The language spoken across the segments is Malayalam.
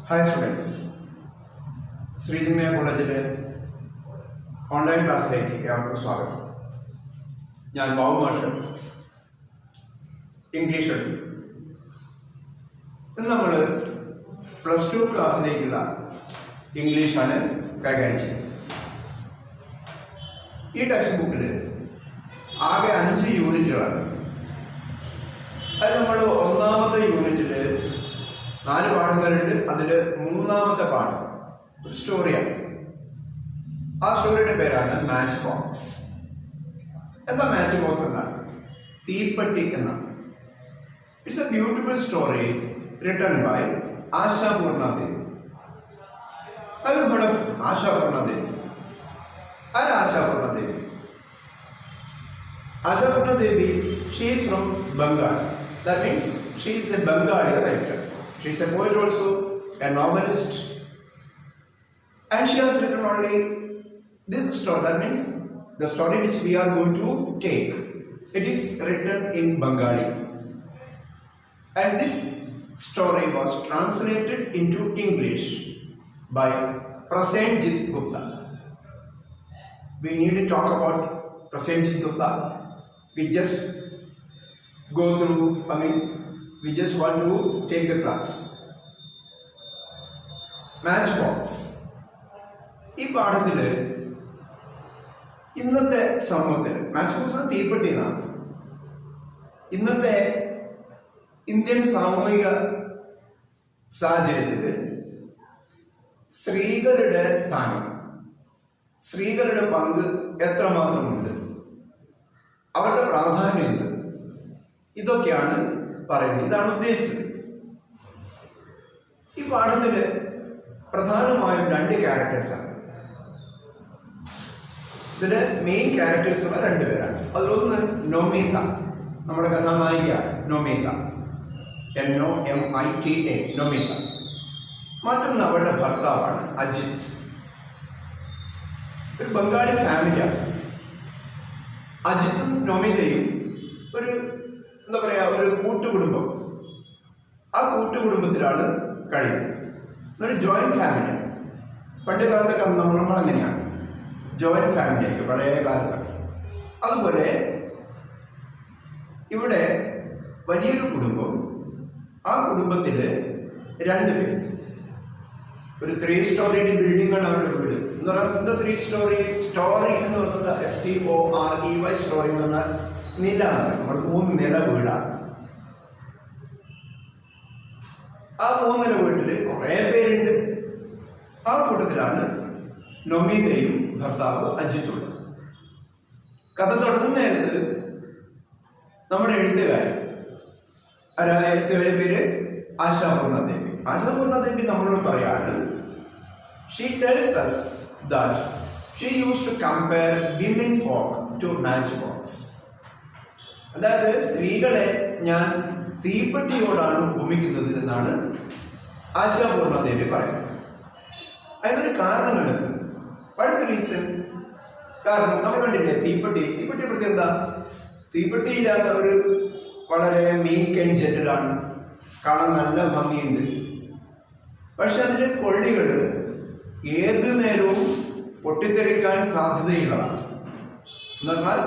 Hi students, ശ്രീജിമയ കോളേജിലെ ഓൺലൈൻ ക്ലാസ്സിലേക്ക് ഏവർക്കും സ്വാഗതം. ഞാൻ ബാബു മാഷ്, ഇംഗ്ലീഷ് എടുക്കും. ഇന്ന് നമ്മൾ +2 ക്ലാസ്സിലേക്കുള്ള ഇംഗ്ലീഷാണ് കൈകാര്യം ചെയ്യുന്നത്. ഈ ടെക്സ്റ്റ് ബുക്കിൽ ആകെ 5 യൂണിറ്റുകളാണ്. അത് നമ്മൾ ഒന്നാമത്തെ യൂണിറ്റിൽ 4 പാഠങ്ങളുണ്ട്. അതിൽ മൂന്നാമത്തെ പാഠം ഒരു സ്റ്റോറിയാണ്. ആ സ്റ്റോറിയുടെ പേരാണ് മാച്ച് ബോക്സ്. എന്താ മാച്ച് ബോക്സ് എന്നാണ്? തീപ്പെട്ടി എന്നാണ്. It's a beautiful story written by Asha Purnadevi. Have you heard of Asha Purnadevi? Are Asha Purnadevi? Asha Purnadevi, she is from Bengal. That means she is a Bengali writer. She is a poet also, a novelist, and she has written only this story. That means the story which we are going to take, it is written in Bengali, and this story was translated into English by Prasenjit Gupta. We need to talk about Prasenjit Gupta. We just go through, we just want to take the class. Matchbox. ഈ പാഠത്തിൽ ഇന്നത്തെ സമൂഹത്തിൽ മാച്ച് ബോക്സ് തീപ്പെട്ടി എന്നാണ്. ഇന്നത്തെ ഇന്ത്യൻ സാമൂഹിക സാഹചര്യത്തിൽ സ്ത്രീകളുടെ സ്ഥാനം, സ്ത്രീകളുടെ പങ്ക് എത്രമാത്രമുണ്ട്, അവരുടെ പ്രാധാന്യം എന്ത്, ഇതൊക്കെയാണ് പറയുന്നത്. ഇതാണ് ഉദ്ദേശിച്ചത്. ഈ പാഠത്തിൽ പ്രധാനമായും 2 ക്യാരക്ടേഴ്സാണ്. ഇതിന്റെ മെയിൻ ക്യാരക്ടേഴ്സുള്ള 2 പേരാണ്. അതിലൊന്ന് നൊമിത, നമ്മുടെ കഥാനായിക നൊമിത, NOMITA, നൊമിത. മറ്റൊന്ന് അവരുടെ ഭർത്താവാണ് അജിത്. ഒരു ബംഗാളി ഫാമിലിയാണ്. അജിത്തും നൊമിതയും ഒരു എന്താ പറയുക, ഒരു കൂട്ടുകുടുംബം. ആ കൂട്ടുകുടുംബത്തിലാണ് കഴിയുന്നത്. ഒരു ജോയിന്റ് ഫാമിലിയാണ്. പണ്ട് കാലത്തൊക്കെ നമ്മളങ്ങനെയാണ്, ജോയിന്റ് ഫാമിലിയൊക്കെ പഴയ കാലത്തൊക്കെ. അതുപോലെ ഇവിടെ വലിയൊരു കുടുംബം. ആ കുടുംബത്തിൽ 2 പേര്. ഒരു 3 സ്റ്റോറിയുടെ ബിൽഡിംഗ് ആണ് അവരുടെ വീട് എന്ന് പറയുന്നത്. 3 സ്റ്റോറി എന്ന് പറയുന്നത് STOREY സ്റ്റോറി എന്ന് പറഞ്ഞാൽ നില, നമ്മൾ 3 നില വീടാണ്. ആ 3 നില വീട്ടിൽ കുറേ പേരുണ്ട്. ആ കൂട്ടത്തിലാണ് നൊമിതയും ഭർത്താവ് അജിത്തുള്ളത്. കഥ തുടങ്ങുന്ന നേരത്ത് നമ്മുടെ എഴുത്തുകാരൻ പേര് ആശാ പൂർണ്ണദേവി. ആശാ പൂർണ്ണദേവി നമ്മളോട് പറയാണ്, she tells us that she used to compare women folk to matchbox. അതായത് സ്ത്രീകളെ ഞാൻ തീപ്പെട്ടിയോടാണ് ഉപമിക്കുന്നത് എന്നാണ് ആശാ പൂർണ്ണദേവി പറയുന്നത്. അതിനൊരു കാരണം കണ്ടെത്തുന്നത്. What is the reason? കാരണം നമ്മൾ കണ്ടില്ലേ, തീപ്പെട്ടി പ്രത്യേകത എന്താ? തീപ്പെട്ടിയില്ലാത്ത ഒരു വളരെ മീക്ക് ആൻഡ് ജെന്റിലാണ്, കാണാൻ നല്ല ഭംഗിയുണ്ട്. പക്ഷെ അതിൻ്റെ കൊള്ളികൾ ഏത് നേരവും പൊട്ടിത്തെറിക്കാൻ സാധ്യതയുള്ളതാണ്. എന്ന് പറഞ്ഞാൽ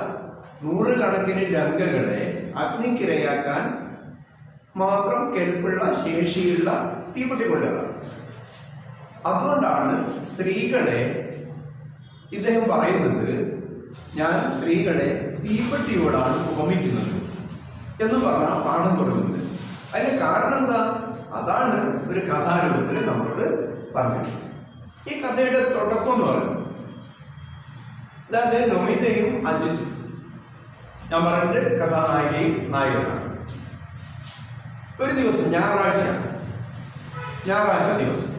100 കണക്കിന് ലങ്കകളെ അഗ്നിക്കിരയാക്കാൻ മാത്രം കെൽപ്പുള്ള ശേഷിയുള്ള തീപ്പെട്ടിക്കൊള്ളികളാണ്. അതുകൊണ്ടാണ് സ്ത്രീകളെ ഇദ്ദേഹം പറയുന്നത്, ഞാൻ സ്ത്രീകളെ തീപ്പെട്ടിയോടാണ് ഉപമിക്കുന്നത് എന്ന് പറഞ്ഞാൽ പാഠം തുടങ്ങുന്നത്. അതിന് കാരണം എന്താ? അതാണ് ഒരു കഥാരൂപത്തിൽ നമ്മളോട് പറഞ്ഞിട്ടുള്ളത്. ഈ കഥയുടെ തുടക്കം എന്ന് പറയുന്നത്, അതായത് നൊമിതയും അജിത്തും, ഞാൻ പറഞ്ഞിട്ട് കഥാനായികയും നായകനാണ്. ഒരു ദിവസം ഞായറാഴ്ച ദിവസം.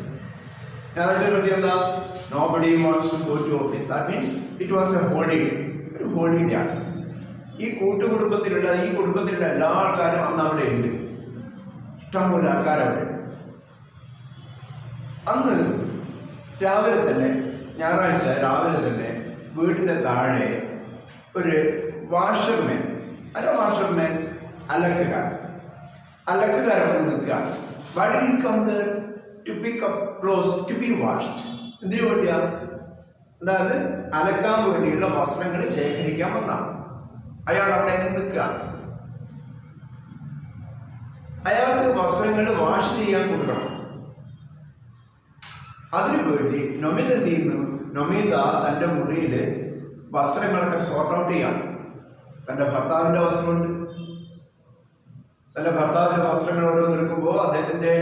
ഞായറാഴ്ച പറ്റി എന്താ? Nobody wants to go to office. That means it was a holiday. ഒരു ഹോളിഡേ ആണ്. ഈ കുടുംബത്തിലുള്ള എല്ലാ ആൾക്കാരും അന്ന് അവിടെ ഉണ്ട്. ഇഷ്ടംപോലെ ആൾക്കാരവിടെ. അന്ന് രാവിലെ തന്നെ, ഞായറാഴ്ച രാവിലെ തന്നെ വീടിൻ്റെ താഴെ ഒരു വാഷർമാൻ അലക്കുകാരൻ വന്ന് നിൽക്കുകയാണ്. Why did he come there? To to pick up clothes to be washed. എന്തിനു വേണ്ടിയാ? അതായത് അലക്കാൻ വേണ്ടിയുള്ള വസ്ത്രങ്ങൾ ശേഖരിക്കാൻ വന്നാണ്. അയാൾ അവിടെ നിൽക്കുകയാണ്. അയാൾക്ക് വസ്ത്രങ്ങൾ വാഷ് ചെയ്യാൻ കൊടുക്കണം. അതിനുവേണ്ടി നൊമിത എന്ത് ചെയ്യുന്നു? നൊമിത തൻ്റെ മുറിയിൽ വസ്ത്രങ്ങളൊക്കെ സോർട്ട് ഔട്ട് ചെയ്യാണ്. തൻ്റെ ഭർത്താവിൻ്റെ വസ്ത്രമുണ്ട്. തൻ്റെ ഭർത്താവിൻ്റെ വസ്ത്രങ്ങൾ ഓരോന്ന് എടുക്കുമ്പോൾ അദ്ദേഹത്തിൻ്റെ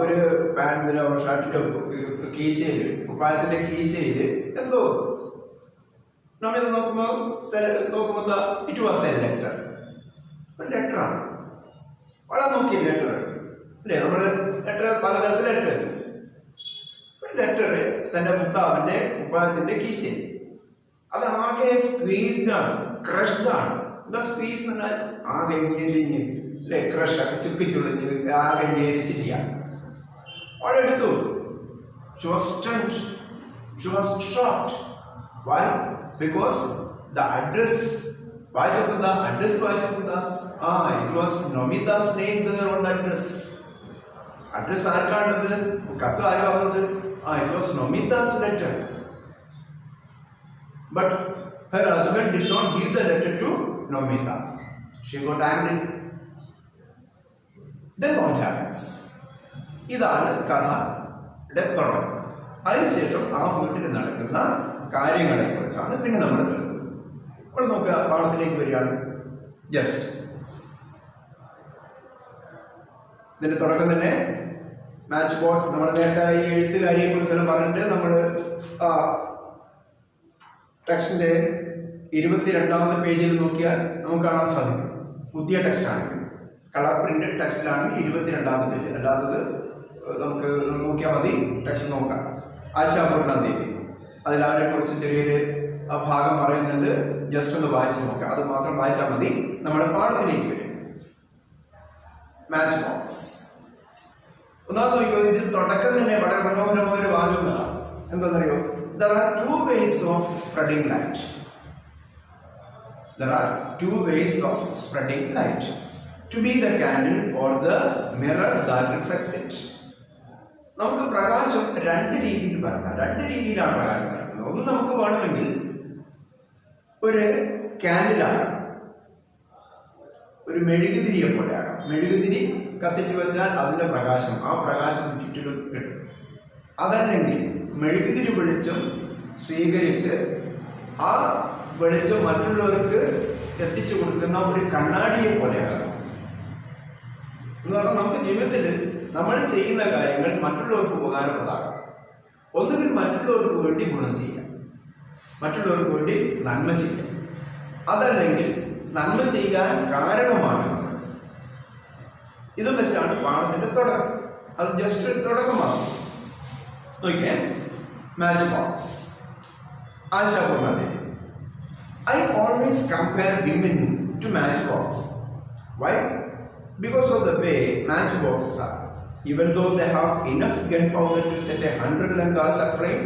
ഒരു പാൻറ്റിലോ ഷർട്ടിലോ കീശയിൽ, കുപ്പായത്തിൻ്റെ കീശയിൽ എന്തോ നൊമിത നോക്കുമ്പോൾ ഇറ്റ് വാസ് എ ലെറ്റർ. ഒരു ലെറ്ററാണ്. വളരെ നോക്കി ലെറ്റർ അല്ലേ? നമ്മൾ ലെറ്റർ പലതരത്തിലെ ലെറ്റേഴ്സ്. ഒരു ലെറ്റർ തൻ്റെ ഭർത്താവിൻ്റെ കുപ്പായത്തിൻ്റെ കീശയിൽ. അത് ആകെ സ്ക്വീസ്ഡാണ്, ക്രഷ്ഡാണ്. എന്താ സ്ക്വീസ് എന്ന് പറഞ്ഞാൽ ആകെ ഞെരിഞ്ഞ് അല്ലെ? ക്രഷൊക്കെ ചുക്കിച്ചുളിഞ്ഞ് ആകെ ഞെരിച്ചില്ല. അവളെടുത്തു. She was stunned. She was shocked. Why? Because the address വായിച്ചപ്പോഴാ അഡ്രസ് വായിച്ചപ്പോഴാ it was Nomita's name there on the address. Address ആർക്കാണത്? കത്ത് ആരാ വന്നത്? It was Nomita's letter. But her husband did not give the letter to Nomita. She got angry. Then what happens? ഇതാണ് കഥയുടെ തുടക്കം. അതിനുശേഷം ആ വീട്ടിൽ നടക്കുന്ന കാര്യങ്ങളെ കുറിച്ചാണ് പിന്നെ നമ്മൾ കേൾക്കുന്നത്. അപ്പോൾ നോക്കുക, പാഠത്തിലേക്ക് വരികയാണ്. ജസ്റ്റ് ഇതിന്റെ തുടക്കം തന്നെ മാച്ച് ബോക്സ്. നമ്മൾ നേരത്തെ ഈ എഴുത്തുകാരിയെ കുറിച്ചെല്ലാം പറഞ്ഞിട്ട് നമ്മൾ ടെക്സ്റ്റിന്റെ 22ാമത്തെ പേജിൽ നോക്കിയാൽ നമുക്ക് കാണാൻ സാധിക്കും. പുതിയ ടെക്സ്റ്റ് ആണെങ്കിൽ, കളർ പ്രിന്റഡ് ടെക്സ്റ്റിലാണെങ്കിൽ 22ാമത്തെ പേജ്. അല്ലാത്തത് നമുക്ക് നോക്കിയാൽ മതി. ടെക്സ്റ്റ് നോക്കാം. ആശാപൂർണ ദേവി, അതിൽ അവരെ കുറിച്ച് ചെറിയൊരു ഭാഗം പറയുന്നുണ്ട്. ജസ്റ്റ് ഒന്ന് വായിച്ചു നോക്കാം. അത് മാത്രം വായിച്ചാൽ മതി. നമ്മുടെ പാഠത്തിലേക്ക് വരും. മാച്ച് ബോക്സ് ഒന്നാമത് നോക്കിയോ. ഇതിൽ തുടക്കം തന്നെ വളരെ മനോഹരമായ ഒരു വാചകങ്ങളാണ്. എന്താണെന്നറിയോ? There are two ways of spreading light. There are two ways of spreading light. To be the candle or the mirror that reflects it. നമുക്ക് പ്രകാശം രണ്ട് രീതിയിൽ പരത്താം. രണ്ട് രീതിയിലാണ് പ്രകാശം പരത്തുന്നത്. ഒന്ന്, നമുക്ക് വേണമെങ്കിൽ ഒരു ക്യാൻഡിലാകാം, ഒരു മെഴുകുതിരിയെ പോലെ ആകാം. മെഴുകുതിരി കത്തിച്ചു വെച്ചാൽ അതിൻ്റെ പ്രകാശം, ആ പ്രകാശം ചുറ്റിലും കിട്ടും. അതല്ലെങ്കിൽ മെഴുകുതിരി വെളിച്ചം സ്വീകരിച്ച് ആ വെളിച്ചം മറ്റുള്ളവർക്ക് എത്തിച്ചു കൊടുക്കുന്ന ഒരു കണ്ണാടിയെ പോലെയാണ്. എന്ന് പറഞ്ഞാൽ നമുക്ക് ജീവിതത്തിൽ നമ്മൾ ചെയ്യുന്ന കാര്യങ്ങൾ മറ്റുള്ളവർക്ക് ഉപകാരപ്രദമാകും. ഒന്നുകിൽ മറ്റുള്ളവർക്ക് വേണ്ടി ഗുണം ചെയ്യാം, മറ്റുള്ളവർക്ക് വേണ്ടി നന്മ ചെയ്യാം. അതല്ലെങ്കിൽ നന്മ ചെയ്യാൻ കാരണമാണ്. ഇതും വെച്ചാണ് പാഠത്തിന്റെ തുടക്കം. അത് ജസ്റ്റ് തുടക്കമാണ്. നോക്കിയേ, match box. Ashapurna Devi, I always compare women to matchbox. Why? Because of the way matchboxes are. Even though they have enough gunpowder to set 100 lankas aflame,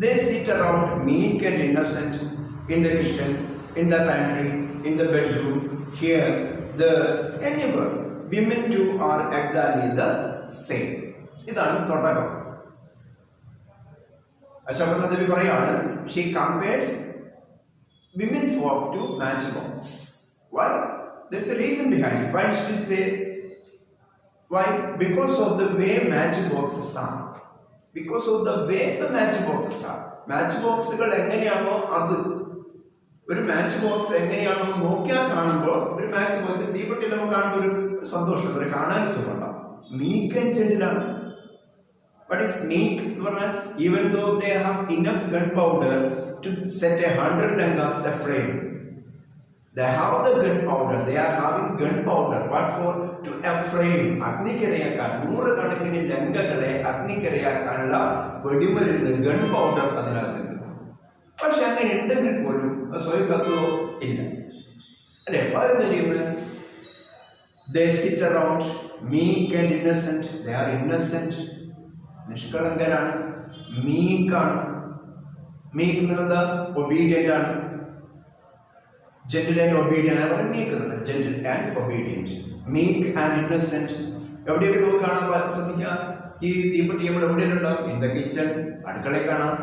they sit around meek and innocent in the kitchen, in the pantry, in the bedroom, here, there, anywhere. Women too are exactly the same. ഇതാണ് തുടക്കം. ആശാപൂർണ ദേവി പറയാണ്, she compares women folk to matchbox. Why? There's a reason behind it. Why should we say? Why? Because of the way matchboxes are. Because of the way the matchboxes are. Matchboxുകൾ എങ്ങനെയാണോ അത്, ഒരു മാച്ച് ബോക്സ് എങ്ങനെയാണോ നോക്കിയാൽ കാണുമ്പോൾ, ഒരു മാച്ച് ബോക്സ് തീപ്പെട്ടി നമുക്ക് കാണുമ്പോൾ ഒരു സന്തോഷം, ഒരു കാണാൻ സുഖമുണ്ടാവും. മീക്ക് ആൻഡ് ജെന്റിലാണ്. What is meek? Even though they have enough gunpowder to set 100 lankas aflame, they have the gunpowder. They are having gunpowder. What for? To aflame. അഗ്നിക്കിരയാക്കാൻ 100 കണക്കിന് ലങ്കകളെ അഗ്നിക്കിരയാക്കാനുള്ള വെടിമരുന്ന്, ഗൺപൗഡർ അതിനകത്തുണ്ട്. പക്ഷെ അങ്ങനെ ഉണ്ടെങ്കിൽ പോലും സ്വയം കത്തുവോ? ഇല്ല, അല്ലെ? പറയുന്നത് ചെയ്യുന്നത്, they sit around meek and innocent. They are innocent, നിഷ്കളങ്കരാണ്, മീക്കാണ്. മീക്ക് എന്നുള്ളത് ഒബീഡിയന്റ് ആണ്. ജെന്റിൽ ആൻഡ് ഒബീഡിയന്റ് ആണ് പറയുന്നത്. മീക്ക് എന്നുള്ളത് gentle and obedient, meek and innocent. എവിടെയൊക്കെ നമുക്ക് കാണാൻ ശ്രദ്ധിക്കാം? ഈ തീപ്പെട്ടി നമ്മൾ എവിടെയുണ്ടാവും? ഇൻ ദ കിച്ചൺ, അടുക്കളയിൽ കാണാം.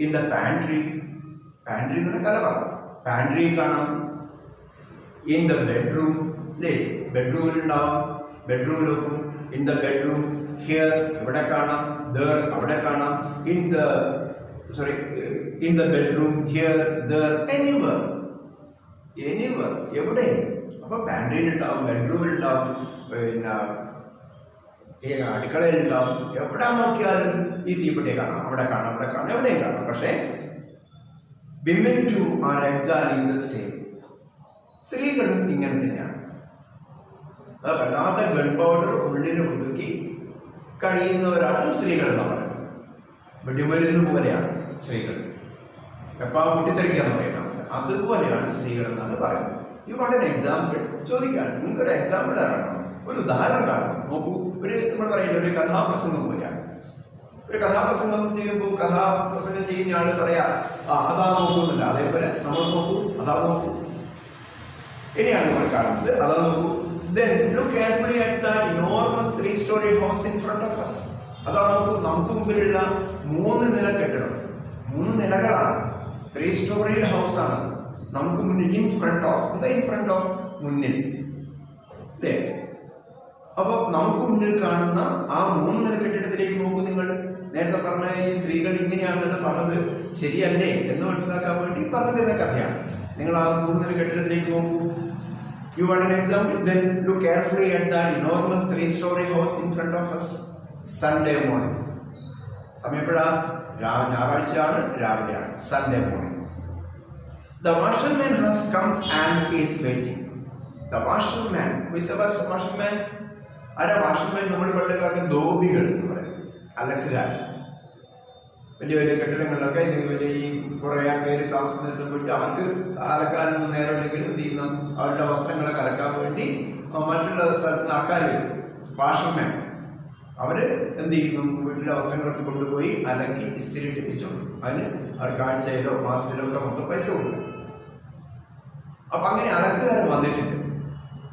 ഇൻ ദ പാൻട്രി, പാൻട്രി എന്ന് കലവ, പാൻട്രി കാണാം. ഇൻ ദ ബെഡ്റൂം, അല്ലേ, ബെഡ്റൂമിലുണ്ടാവും, ബെഡ്റൂമിൽ വെക്കും. ഇൻ ദ ബെഡ്റൂം, ഹിയർ ഇവിടെ കാണാം, ദർ അവിടെ കാണാം. In the bedroom, here, there, anywhere, anywhere, എവിടെ. അപ്പൊ പാൻട്രിയിലുണ്ടാവും, ബെഡ്റൂമിലുണ്ടാവും, പിന്നെ അടുക്കളയിലുണ്ടാവും. എവിടെ നോക്കിയാലും ഈ തീപ്പെട്ടി കാണാം, അവിടെ കാണാം, അവിടെ കാണാം, എവിടെയും കാണാം. പക്ഷേ women too are exactly the same. സ്ത്രീകളും ഇങ്ങനെ തന്നെയാണ്. വല്ലാത്ത ഗൺ പൗഡർ ഉള്ളിൽ ഒതുക്കി കഴിയുന്നവരാണ് സ്ത്രീകൾ എന്ന് പറയുന്നത്. വെടിമരുന്ന് പോലെയാണ് സ്ത്രീകൾ. എപ്പാ പൊട്ടിത്തെറിക്കാന്ന് പറയുന്നത് അതുപോലെയാണ് സ്ത്രീകൾ എന്നാണ് പറയുന്നത്. ഈ വളരെ എക്സാമ്പിൾ ചോദിക്കുകയാണ്. നിങ്ങൾക്കൊരു എക്സാമ്പിൾ കാണണം, ഒരു ഉദാഹരണം കാണണം. നോക്കൂ, നമ്മൾ പറയുന്നത് ഒരു കഥാപ്രസംഗം പോലെയാണ്. ഒരു കഥാപ്രസംഗം ചെയ്യുമ്പോൾ കഥാപ്രസംഗം ചെയ്യുന്ന ആള് പറയാ അതാ നോക്കുന്നില്ല, അതേപോലെ നമ്മൾ നോക്കൂ, അതാ നോക്കൂ. ഇനിയാണ് നമ്മൾ കാണുന്നത്, അതാ നോക്കൂ. Then look carefully at the enormous 3-story house in front of us. അതാ നോക്കൂ, നമുക്ക് മുമ്പിലുള്ള 3 നില കെട്ടിടം, 3 നിലകളാണ്. 3-storied ഹൗസ് ആണ് നമുക്ക് മുന്നിൽ. ഇൻ ഫ്രണ്ട് ഓഫ്, എന്താ ഇൻ ഫ്രണ്ട് ഓഫ്? മുന്നിൽ, അല്ലേ? അപ്പൊ നമുക്ക് മുന്നിൽ കാണുന്ന ആ 3 നില കെട്ടിടത്തിലേക്ക് നോക്കൂ. നിങ്ങൾ നേരത്തെ പറഞ്ഞ ഈ സ്ത്രീകൾ ഇങ്ങനെയാണെന്ന് പറഞ്ഞത് ശരിയല്ലേ എന്ന് മനസ്സിലാക്കാൻ വേണ്ടി പറഞ്ഞു തരുന്ന കഥയാണ്. നിങ്ങൾ ആ 3 നില കെട്ടിടത്തിലേക്ക് നോക്കൂ. You want an example? Then look carefully at the enormous 3-story house in front of us. Sunday morning. സമയം എപ്പോഴാ? ഞായറാഴ്ചയാണ്, രാവിലെയാണ്. Sunday morning. The washerman has come and is waiting. The washerman. Who is the washerman? ആരാ വാഷർമാൻ? നമ്മൾ പണ്ടുകാർക്ക് ധോബികൾ എന്ന് പറയും, അലക്കുകാർ. വലിയ വലിയ കെട്ടിടങ്ങളിലൊക്കെ വലിയ ഈ കുറേ പേര് താമസിക്കുന്നിടത്ത് പോയിട്ട് അവർക്ക് അലക്കാനൊന്നും നേരമില്ലെങ്കിലും എന്ത് ചെയ്യുന്നു, അവരുടെ വസ്ത്രങ്ങളൊക്കെ അലക്കാൻ വേണ്ടി മറ്റുള്ള സ്ഥലത്ത് ആൾക്കാർ വരും. വാഷർമാൻ അവര് എന്ത് ചെയ്യുന്നു, വീട്ടിലെ വസ്ത്രങ്ങളൊക്കെ കൊണ്ടുപോയി അലക്കി ഇസ്തിരിയിട്ട് തിരിച്ചോളും. അതിന് അവർക്ക് ആഴ്ചയിലോ മാസത്തിലോ ഒക്കെ മൊത്തം പൈസ കൊടുക്കും. അപ്പൊ അങ്ങനെ അലക്കുകാരൻ വന്നിട്ടുണ്ട്.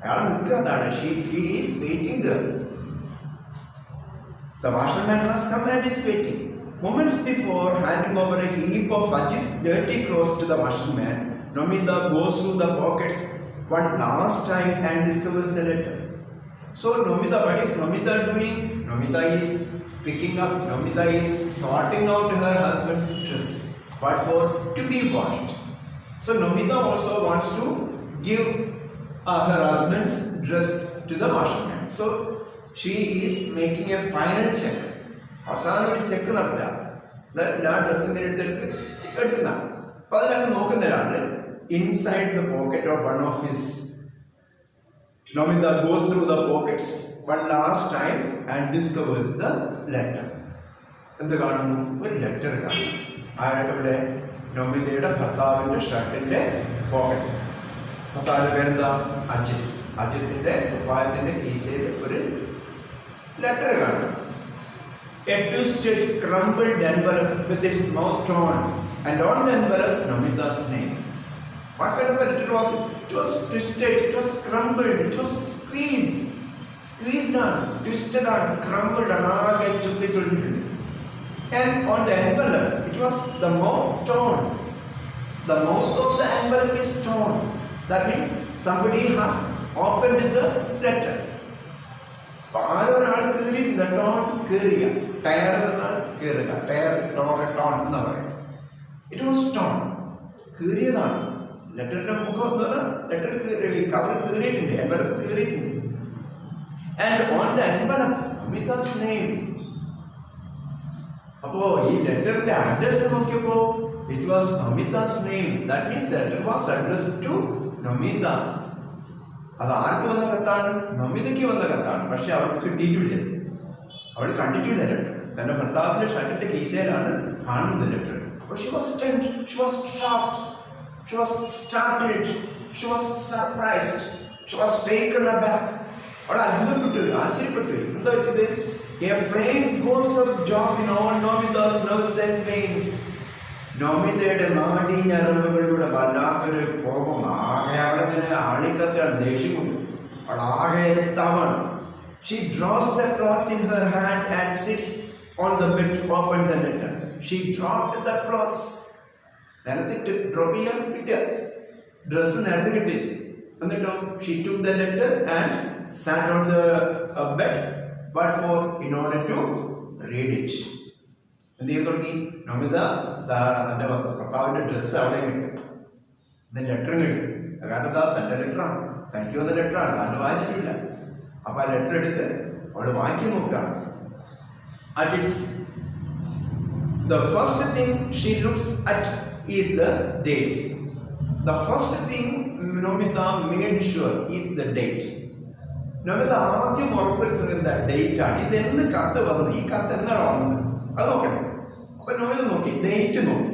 അയാൾ നിൽക്കുന്നതാണ്. He is waiting there. The washerman has come and is waiting. Moments before handing over a heap of Ajit's dirty clothes to the washerman, Nomita goes through the pockets one last time and discovers the letter. So Nomita, what is Nomita doing? Nomita is picking up, Nomita is sorting out her husband's dress. What for? To be washed. So Nomita also wants to give her husband's dress to the washerman. So she is making a final check. അവസാനം ഒരു ചെക്ക് നടത്തുക. എല്ലാ ഡ്രസ്സിൻ്റെ അടുത്തെടുത്ത് ചെക്ക് എടുക്കുന്ന. അപ്പൊ അതിനകത്ത് നോക്കുന്നതാണ് inside the pocket of one of his. Nomita goes through the pockets one last time and discovers the letter. എന്ത് കാണുന്നു? ഒരു ലെറ്റർ കാണുന്നു. ആരുടെ? നൊമിതയുടെ ഭർത്താവിന്റെ ഷർട്ടിന്റെ പോക്കറ്റ്. ഭർത്താവിന്റെ പേരെന്താ? അജിത്. അജിത്തിന്റെ ഉപായത്തിന്റെ കീശയിൽ ഒരു ലെറ്റർ കാണും. A twisted, crumpled envelope with its mouth torn, and on the envelope Nomita's name. What kind of a letter was it? It was twisted, it was crumpled, it was squeezed on, twisted on, crumpled on, and on the envelope it was the mouth torn. The mouth of the envelope is torn. That means somebody has opened the letter. ആരൊരാൾ കീറിയില്ല, ടോൺ കീറിയ, ടയർ എന്നാൽ കീറുക, ടയർ ടോൺ എന്നാ പറയുക. ഇറ്റ് വാസ് ടോൺ, കീറിയതാണ്. ലെറ്ററിന്റെ മുഖം എന്ന് പറഞ്ഞാൽ ലെറ്റർ കവർ കീറിയിട്ടുണ്ട്, എൻവലപ്പ് കീറിയിട്ടുണ്ട്. And on the envelope Nomita's name. അപ്പോ ഈ ലെറ്ററിന്റെ അഡ്രസ് നോക്കിയപ്പോ it was Nomita's name. That means the letter was addressed to Nomita. അത് ആർക്ക് വന്ന കത്താണ്? നൊമിതയ്ക്ക് വന്ന കത്താണ്. പക്ഷെ അവൾക്ക് കിട്ടിയിട്ടില്ല, അവൾ കണ്ടിട്ടില്ല ലെറ്റർ. തന്റെ ഭർത്താവിന്റെ ഷർട്ടിന്റെ കീശയിലാണ് കാണുന്നത് ലെറ്റർ. അപ്പോൾ she was stunned, she was shocked, she was startled, she was surprised, she was taken aback. അവൾ അത്ഭുതപ്പെട്ടു, ആശ്ചര്യപ്പെട്ടു. എന്താ പറ്റിയത്? A flame goes up job in all Nomita's nerves and veins. നോമിതയുടെ നാടീ ഞരമ്പുകളിലൂടെ വല്ലാത്തൊരു കോപം. ആകെ അവളിങ്ങനെ ആളിക്കത്താണ്, ദേഷ്യം കൊണ്ട് അവൾ ആകെ എത്താവാണ്. She draws the cloth in her hand and sits on the bed to open the letter. She dropped the cloth. നേരത്തെ ഡ്രോപ്പ് ചെയ്യാൻ കിട്ടുക, ഡ്രസ്സ് നേരത്തെ കിട്ടിച്ചു. എന്നിട്ടോ she took the letter and sat on the bed. What for? In order to read it. എന്ത് ചെയ്യാൻ തുടങ്ങി? നമിത തന്റെ ഭർത്താവിന്റെ ഡ്രസ്സ് അവിടെ കിട്ടും, ലെറ്ററും എടുത്തു. കാരണം തന്റെ ലെറ്ററാണ്, തനിക്ക് വന്ന ലെറ്ററാണ്, താണ്ട് വായിച്ചിട്ടില്ല. അപ്പൊ ആ ലെറ്റർ എടുത്ത് അവള് വായിക്കാൻ നോക്കുകയാണ്. At its the first thing she looks at is the date. The first thing Nomita made sure is the date. Nomita ആദ്യം ഉറപ്പിച്ചത് എന്താ? ഡേറ്റ് ആണ്. ഇതെന്ന് കത്ത് വന്നു, ഈ കത്ത് എന്നാണ് വന്നത് അത് നോക്കട്ടെ. അപ്പൊ നോമിത നോക്കി, ഡേറ്റ് നോക്കി.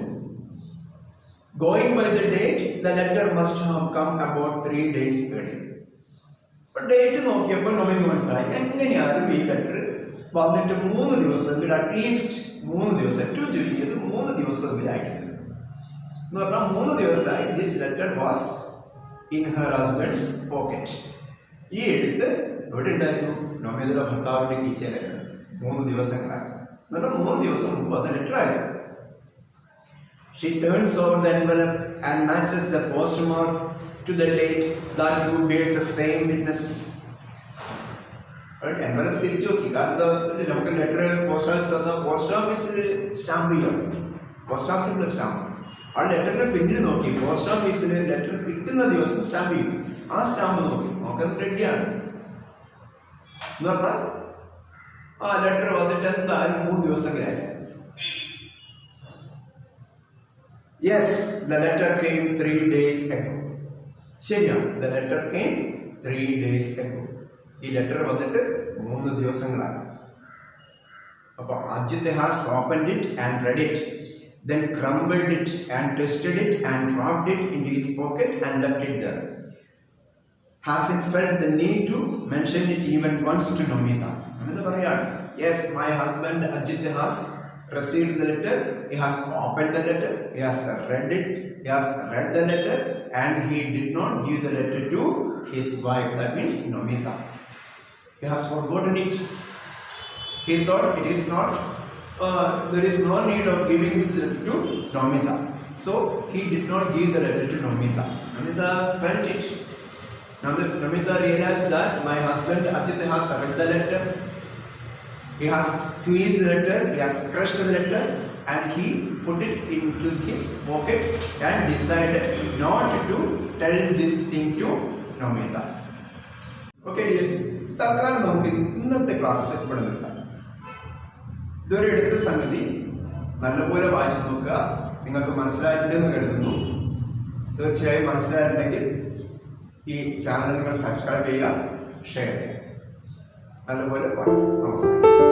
Going by the date, the letter must have come about 3 days earlier. അപ്പൊ ഡേറ്റ് നോക്കിയപ്പോൾ നോമിക്ക് മനസ്സിലായി എങ്ങനെയാലും ഈ ലെറ്റർ വന്നിട്ട് 3 ദിവസമെങ്കിലും, അറ്റ്ലീസ്റ്റ് 3 ദിവസം, ഏറ്റവും ചുരുങ്ങിയത് 3 ദിവസമെങ്കിലായിട്ടുണ്ട് എന്ന് പറഞ്ഞാൽ 3 ദിവസമായി this letter was in her husband's pocket. ഈ എഴുത്ത് എവിടെ ഉണ്ടായിരുന്നു? നോമിതയുടെ ഭർത്താവിന്റെ കീശയിലായിരുന്നു. 3 ദിവസങ്ങളായി എന്ന് പറഞ്ഞാൽ 3 ദിവസം മുമ്പ് അത് ലെറ്റർ ആയിരുന്നു. She turns over the envelope and matches the postmark to the date. That too bears the same witness. Envelope തിരിച്ചു നോക്കി. കാരണം നമുക്ക് ലെറ്റർ പോസ്റ്റ് ഓഫീസ് തന്ന പോസ്റ്റ് ഓഫീസിൽ സ്റ്റാമ്പ് ചെയ്യണം, പോസ്റ്റ് ഓഫീസിലുള്ള സ്റ്റാമ്പ്. ആ ലെറ്ററിന്റെ പിന്നിൽ നോക്കി പോസ്റ്റ് ഓഫീസിൽ ലെറ്റർ കിട്ടുന്ന ദിവസം സ്റ്റാമ്പ് ചെയ്യും. ആ സ്റ്റാമ്പ് നോക്കി, നോക്കുന്നത് റെഡിയാണ് എന്ന് പറഞ്ഞാൽ ആ ലെറ്റർ വന്നിട്ട് എന്തായാലും 3 ദിവസങ്ങളായി. Yes, the letter came 3 days ago. ശരിയാണ്, the letter came 3 days ago. ഈ ലെറ്റർ വന്നിട്ട് 3 ദിവസങ്ങളായി. അപ്പോൾ Ajit has opened it and read it, then crumbled it and twisted it and dropped it into his pocket and left it there. Hasn't felt the need to mention it even once to Nomita. Nomita പറയാണ്, yes, my husband Ajit has received the letter, he has opened the letter, he has read it, he has read the letter, and he did not give the letter to his wife, that means Nomita. He has forgotten it. He thought it is not, there is no need of giving this letter to Nomita. So he did not give the letter to Nomita. Nomita felt it. Now Nomita realized that my husband Ajit has read the letter, he has squeezed the letter, he has crushed the letter, and he put it into his pocket and decided not to tell this thing to Nomita. Okay dears, തൽക്കാലം നമുക്ക് ഇന്നത്തെ ക്ലാസ് ഇവിടെ നിർത്താം. ഇതൊരു എടുത്ത സംഗതി നല്ലപോലെ വായിച്ചു നോക്കുക. നിങ്ങൾക്ക് മനസ്സിലായിട്ടുണ്ടെന്ന് കരുതുന്നു. തീർച്ചയായും മനസ്സിലായിട്ടുണ്ടെങ്കിൽ ഈ ചാനൽ നിങ്ങൾ സബ്സ്ക്രൈബ് ചെയ്യുക, ഷെയർ ചെയ്യുക. നല്ലപോലെ വായിക്കും. നമസ്കാരം.